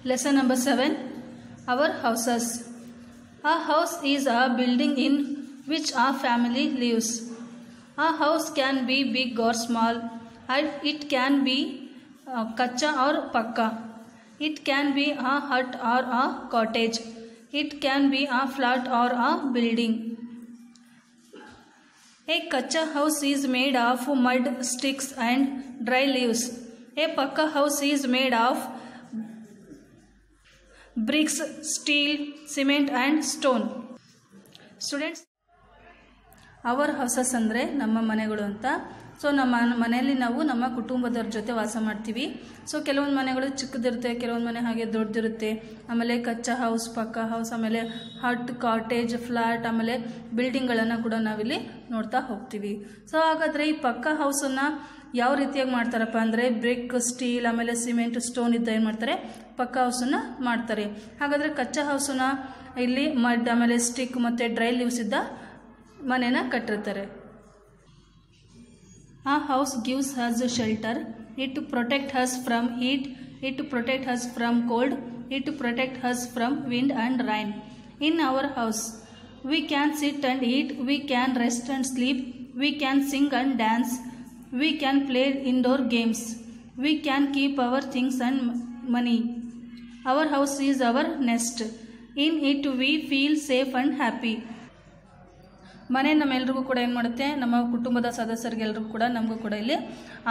Lesson number 7. Our houses. A house is a building in which a family lives. A house can be big or small. It can be kacha or pakka. It can be a hut or a cottage. It can be a flat or a building. A kacha house is made of mud, sticks and dry leaves. A pakka house is made of bricks, steel, cement and stone. Students, our houses ಅಂದರೆ ನಮ್ಮ ಮನೆಗಳು ಅಂತ. So ನಮ್ಮ ಮನೆಯಲ್ಲಿ ನಾವು ನಮ್ಮ ಕುಟುಂಬದವ್ರ ಜೊತೆ ವಾಸ ಮಾಡ್ತೀವಿ. ಸೊ ಕೆಲವೊಂದು ಮನೆಗಳು ಚಿಕ್ಕದಿರುತ್ತೆ, ಕೆಲವೊಂದು ಮನೆ ಹಾಗೆ ದೊಡ್ಡದಿರುತ್ತೆ. ಆಮೇಲೆ ಕಚ್ಚಾ ಹೌಸ್, ಪಕ್ಕಾ ಹೌಸ್, ಆಮೇಲೆ ಹಟ್, ಕಾಟೇಜ್, ಫ್ಲಾಟ್, ಆಮೇಲೆ ಬಿಲ್ಡಿಂಗ್ಗಳನ್ನು ಕೂಡ ನಾವಿಲ್ಲಿ ನೋಡ್ತಾ ಹೋಗ್ತೀವಿ. ಸೊ ಹಾಗಾದರೆ ಈ ಪಕ್ಕಾ ಹೌಸನ್ನು ಯಾವ ರೀತಿಯಾಗಿ ಮಾಡ್ತಾರಪ್ಪ ಅಂದರೆ ಬ್ರಿಕ್, ಸ್ಟೀಲ್, ಆಮೇಲೆ ಸಿಮೆಂಟ್, ಸ್ಟೋನ್ ಇದ್ದ ಏನು ಮಾಡ್ತಾರೆ, ಪಕ್ಕಾ ಹೌಸನ್ನು ಮಾಡ್ತಾರೆ. ಹಾಗಾದರೆ ಕಚ್ಚಾ ಹೌಸನ್ನು ಇಲ್ಲಿ ಮಡ್, ಆಮೇಲೆ ಸ್ಟಿಕ್ ಮತ್ತು ಡ್ರೈ ಲೀವ್ಸ್ ಇದ್ದ ಮನೆನ ಕಟ್ಟಿರ್ತಾರೆ. A house gives us shelter. It protects us from heat. It protects us from cold. It protects us from wind and rain. In our house, we can sit and eat. We can rest and sleep. We can sing and dance. We can play indoor games. We can keep our things and money. Our house is our nest. In it we feel safe and happy. ಮನೆ ನಮ್ಮೆಲ್ರಿಗೂ ಕೂಡ ಏನು ಮಾಡುತ್ತೆ, ನಮ್ಮ ಕುಟುಂಬದ ಸದಸ್ಯರಿಗೆಲ್ರಿಗೂ ಕೂಡ ನಮಗೂ ಕೂಡ ಇಲ್ಲಿ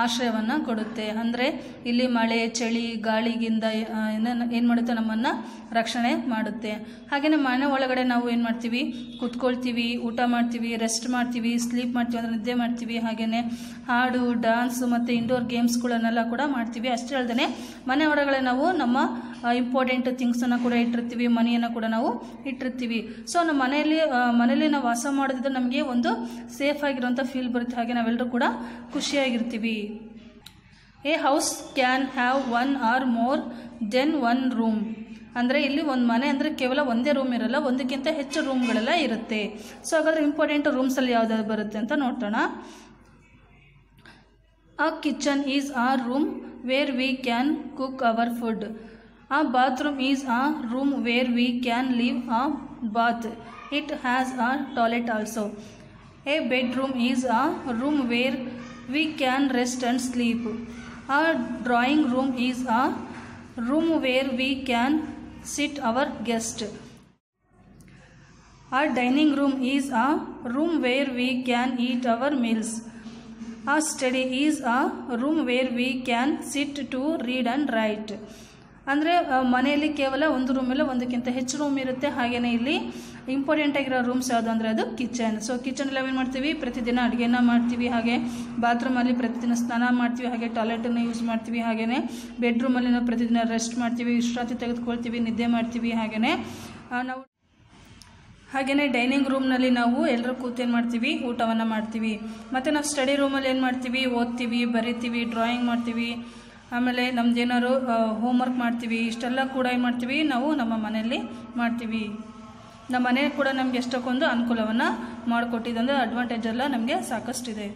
ಆಶ್ರಯವನ್ನು ಕೊಡುತ್ತೆ. ಅಂದರೆ ಇಲ್ಲಿ ಮಳೆ, ಚಳಿ, ಗಾಳಿಗಿಂದ ಏನು ಮಾಡುತ್ತೆ, ನಮ್ಮನ್ನು ರಕ್ಷಣೆ ಮಾಡುತ್ತೆ. ಹಾಗೆಯೇ ಮನೆ ಒಳಗಡೆ ನಾವು ಏನು ಮಾಡ್ತೀವಿ, ಕೂತ್ಕೊಳ್ತೀವಿ, ಊಟ ಮಾಡ್ತೀವಿ, ರೆಸ್ಟ್ ಮಾಡ್ತೀವಿ, ಸ್ಲೀಪ್ ಮಾಡ್ತೀವಿ ಅಂದರೆ ನಿದ್ದೆ ಮಾಡ್ತೀವಿ. ಹಾಗೆಯೇ ಹಾಡು, ಡಾನ್ಸು ಮತ್ತು ಇಂಡೋರ್ ಗೇಮ್ಸ್ಗಳನ್ನೆಲ್ಲ ಕೂಡ ಮಾಡ್ತೀವಿ. ಅಷ್ಟೇ ಅಲ್ಲದೆ ಮನೆ ಒಳಗಡೆ ನಾವು ನಮ್ಮ ಇಂಪಾರ್ಟೆಂಟ್ ಥಿಂಗ್ಸನ್ನು ಕೂಡ ಇಟ್ಟಿರ್ತೀವಿ, ಮನಿಯನ್ನು ಕೂಡ ನಾವು ಇಟ್ಟಿರ್ತೀವಿ. ಸೊ ನಮ್ಮ ಮನೆಯಲ್ಲಿ ನಾವು ವಾಸ ಮಾಡೋದಿದ್ರೆ ನಮಗೆ ಒಂದು ಸೇಫ್ ಆಗಿರುವಂಥ ಫೀಲ್ ಬರುತ್ತೆ. ಹಾಗೆ ನಾವೆಲ್ಲರೂ ಕೂಡ ಖುಷಿಯಾಗಿರ್ತೀವಿ. A house can have one or more than one room. ಅಂದರೆ ಇಲ್ಲಿ ಒಂದು ಮನೆ ಅಂದರೆ ಕೇವಲ ಒಂದೇ ರೂಮ್ ಇರಲ್ಲ, ಒಂದಕ್ಕಿಂತ ಹೆಚ್ಚು ರೂಮ್ಗಳೆಲ್ಲ ಇರುತ್ತೆ. ಸೊ ಹಾಗಾದರೆ ಇಂಪಾರ್ಟೆಂಟ್ ರೂಮ್ಸಲ್ಲಿ ಯಾವ್ದಾದ್ರು ಬರುತ್ತೆ ಅಂತ ನೋಡೋಣ. A kitchen is a room where we can cook our food. A bathroom is a room where we can leave a bath. It has a toilet also. A bedroom is a room where we can rest and sleep. A drawing room is a room where we can sit our guest. A dining room is a room where we can eat our meals. A study is a room where we can sit to read and write. ಅಂದರೆ ಮನೆಯಲ್ಲಿ ಕೇವಲ ಒಂದು ರೂಮಲ್ಲ, ಒಂದಕ್ಕಿಂತ ಹೆಚ್ಚು room ಇರುತ್ತೆ. ಹಾಗೆಯೇ ಇಲ್ಲಿ important ಆಗಿರೋ ರೂಮ್ಸ್ ಯಾವುದು ಅಂದರೆ ಅದು ಕಿಚನ್. ಸೊ ಕಿಚನಲ್ಲಿ ಏನು ಮಾಡ್ತೀವಿ, ಪ್ರತಿದಿನ ಅಡುಗೆನ ಮಾಡ್ತೀವಿ. ಹಾಗೆ ಬಾತ್ರೂಮಲ್ಲಿ ಪ್ರತಿದಿನ ಸ್ನಾನ ಮಾಡ್ತೀವಿ. ಹಾಗೆ ಟಾಯ್ಲೆಟನ್ನು ಯೂಸ್ ಮಾಡ್ತೀವಿ. ಹಾಗೆಯೇ ಬೆಡ್ರೂಮಲ್ಲಿ ನಾವು ಪ್ರತಿದಿನ ರೆಸ್ಟ್ ಮಾಡ್ತೀವಿ, ವಿಶ್ರಾಂತಿ ತೆಗೆದುಕೊಳ್ತೀವಿ, ನಿದ್ದೆ ಮಾಡ್ತೀವಿ. ಹಾಗೆಯೇ ಡೈನಿಂಗ್ ರೂಮ್ನಲ್ಲಿ ನಾವು ಎಲ್ಲರೂ ಕೂತು ಏನು ಮಾಡ್ತೀವಿ, ಊಟವನ್ನು ಮಾಡ್ತೀವಿ. ಮತ್ತು ನಾವು ಸ್ಟಡಿ ರೂಮಲ್ಲಿ ಏನು ಮಾಡ್ತೀವಿ, ಓದ್ತೀವಿ, ಬರಿತೀವಿ, ಡ್ರಾಯಿಂಗ್ ಮಾಡ್ತೀವಿ, ಆಮೇಲೆ ನಮ್ದೇನಾದ್ರು ಹೋಮ್ವರ್ಕ್ ಮಾಡ್ತೀವಿ. ಇಷ್ಟೆಲ್ಲ ಕೂಡ ಏನು ಮಾಡ್ತೀವಿ, ನಾವು ನಮ್ಮ ಮನೆಯಲ್ಲಿ ಮಾಡ್ತೀವಿ. ನಮ್ಮ ಮನೆ ಕೂಡ ನಮಗೆ ಎಷ್ಟಕ್ಕೊಂದು ಅನುಕೂಲವನ್ನು ಮಾಡಿಕೊಟ್ಟಿದೆ, ಅಂದರೆ ಅಡ್ವಾಂಟೇಜ್ ಎಲ್ಲ ನಮಗೆ ಸಾಕಷ್ಟಿದೆ.